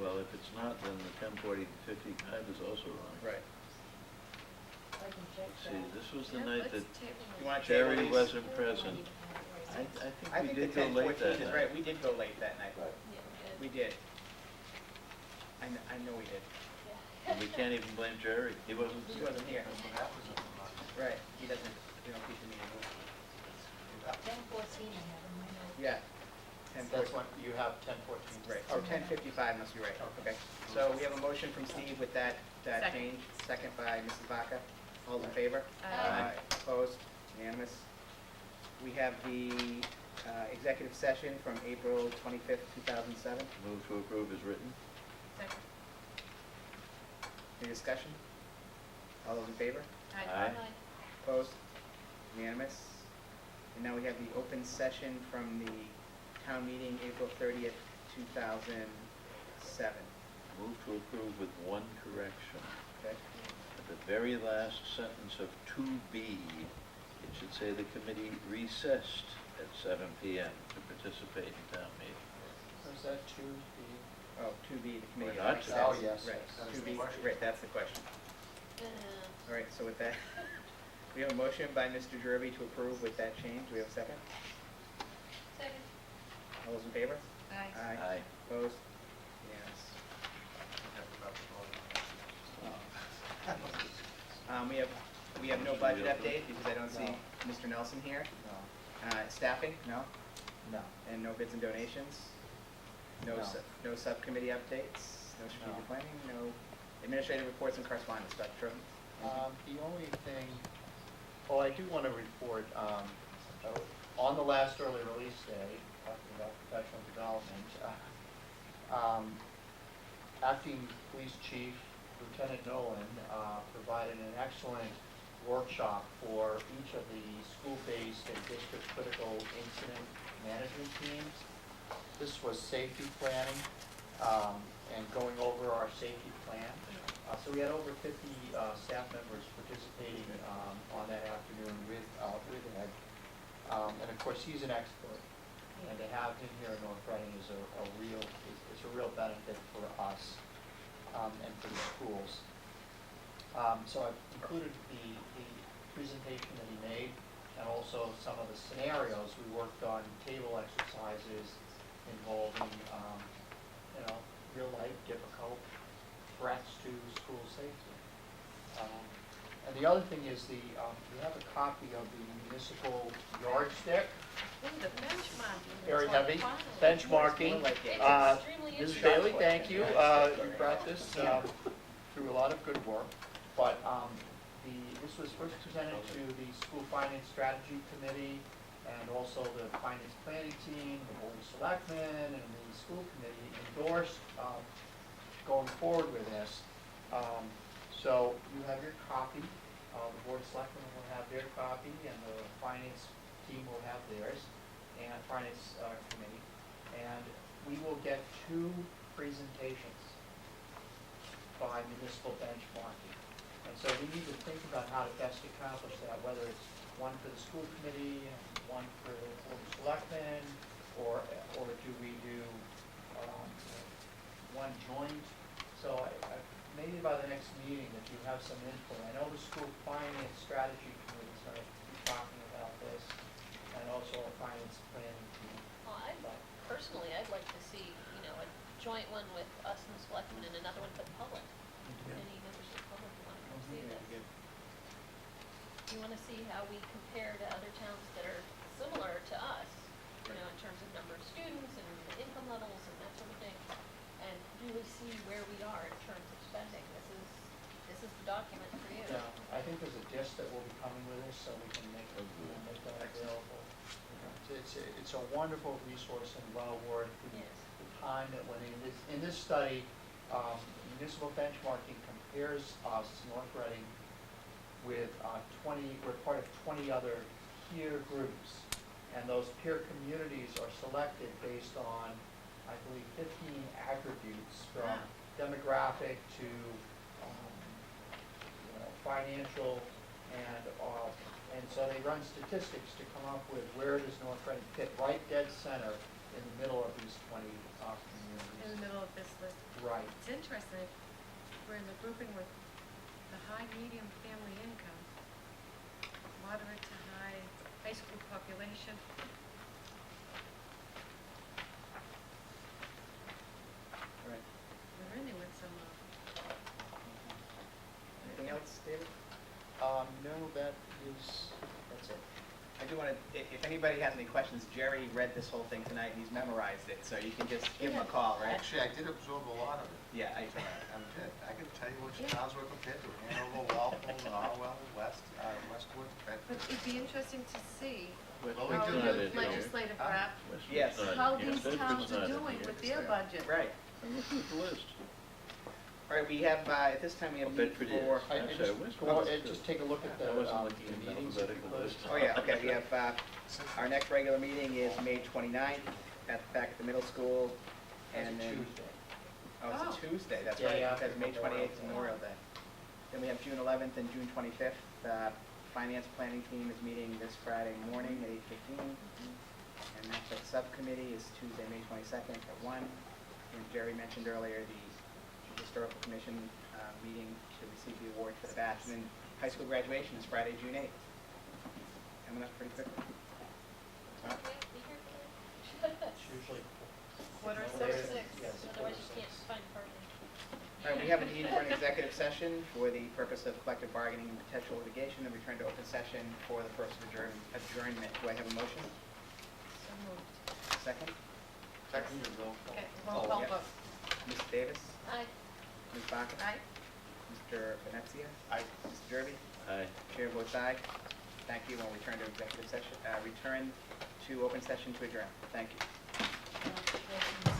Well, if it's not, then the 1040 to 55 is also wrong. Right. I can check See, that. this was the night that You want to table Jerry these? wasn't present. I I think we think did the go late 10:14 that is night. right. We did go late that night. Right. We did. I know we did. And we can't even blame Jerry. He wasn't. He wasn't here. Right. He doesn't, we don't keep the meeting. 10:14 I have in my notes. Yeah. That's when you have 10:14. Right. Oh, 10:55 must be right. Okay. So we have a motion from Steve with that Second. change. Second by Mrs. Vaca. All in favor? Aye. Opposed? Unanimous. We have the executive session from April 25th, 2007. Move to approve as written. Second. Any discussion? All those in favor? Aye. Opposed? Unanimous. And now we have the open session from the town meeting, April 30th, 2007. Move to approve with one correction. Okay? At the very last sentence of 2B, it should say the committee recessed at 7 p.m. to participate in town meeting. Was that 2B? Oh, 2B, the committee. Or not recess. to. Oh, yes. Right, That is the 2B, question. right, that's the question. All right, so with that, we have a motion by Mr. Jervy to approve with that change. Do we have a second? Second. All those in favor? Aye. Aye. Opposed? Yes. We have no budget update because I don't see No. Mr. Nelson here. No. Staffing, no? No. And no bids and donations? No, No. no subcommittee updates? No strategic No. planning? No administrative reports and correspondence, Dr. Trojan? The only thing, well, I do want to report, on the last early release day, talking about professional development, Acting Police Chief Lieutenant Nolan provided an excellent workshop for each of the school-based and district critical incident management teams. This was safety planning and going over our safety plan. So we had over 50 staff members participating on that afternoon with Ed. And of course, he's an expert. And to have him here in North Reading is it's a real benefit for us and for the schools. So I've included the presentation that he made and also some of the scenarios. We worked on table exercises involving, real life difficult threats to school safety. And the other thing is we have a copy of the municipal yardstick. Ooh, the benchmarking. Very It's like heavy, fun. benchmarking. More like it. It's extremely Mrs. interesting. Bailey, thank you. You brought this through a lot of good work. But this was first presented to the School Finance Strategy Committee and also the Finance Planning Team, the Board of Selectmen, and the School Committee endorsed going forward with this. So you have your copy. The Board of Selectmen will have their copy, and the Finance Team will have theirs, and Finance Committee. And we will get 2 presentations by municipal benchmarking. And so we need to think about how to best accomplish that, whether it's one for the school committee and one for the Board of Selectmen, or do we do one joint? So maybe by the next meeting, that you have some input. I know the School Finance Strategy Committee is going to be talking about this, and also our Finance Planning Team. Well, personally, I'd like to see, a joint one with us and the selectmen and another one for the public. Any members of the public who want to come see this. You want to see how we compare to other towns that are similar to us, in terms of number of students and the income levels and that sort of thing, and really see where we are in terms of spending. This is the document for you. Yeah, I think there's a disc that will be coming with us, so we can make that available. It's a wonderful resource and well worth the time that went in. In this study, municipal benchmarking compares us, North Reading, with we're part of 20 other peer groups. And those peer communities are selected based on, I believe, 15 attributes from demographic to financial, and so they run statistics to come up with where does North Reading fit right dead center in the middle of these 20 communities. In the middle of this list. Right. It's interesting, we're in the grouping with the high, medium family income, moderate to high school population. All right. We're in there with some, Anything else, David? No, that's it. I do want to, if anybody has any questions, Jerry read this whole thing tonight, and he's memorized it, so you can just give him a call, right? Actually, I did absorb a lot of it. Yeah, I did. I can tell you which towns were compared to, Hanover, Walpole, Norwell, Westwood, but Bedford. it'd be interesting to see Well, we how do the have it here. legislative draft, Westwood's Yes. not in how here. these Bedford's towns not are in doing here. with their budget. Right. Look at the list. All right, we have, at this time, we have need Bedford for... is. I I'm just, sorry, Westwood go on is and good. just take a look at I the wasn't looking at the meetings if you alphabetical could. list. Oh, yeah, okay, we have, our next regular meeting is May 29th, back at the middle school, That's and a then... Tuesday. Oh, it's a Tuesday, that's Yeah, right, yeah, because May Memorial 28th is Day. Memorial Day. Then we have June 11th and June 25th. Finance planning team is meeting this Friday morning at 8:15. And the subcommittee is Tuesday, May 22nd at 1. And Jerry mentioned earlier the historical commission meeting to receive the award for the batch. And then high school graduation is Friday, June 8th. Coming up pretty quickly. Will you be here for that? It's usually. Quarter no six. later- Six, yes, it's otherwise you quarter can't six. find parking. All right, we have a need for an executive session for the purpose of collective bargaining and potential litigation, and return to open session for the purpose of adjournment. Do I have a motion? So moved. Second? Second, you roll call. Okay, Oh, roll call yeah. vote. Ms. Davis? Aye. Ms. Baca? Aye. Mr. Venezia? Aye. Mr. Derby? Aye. Chair votes aye. Thank you. We'll return to executive session, return to open session to adjourn. Thank you. Uh,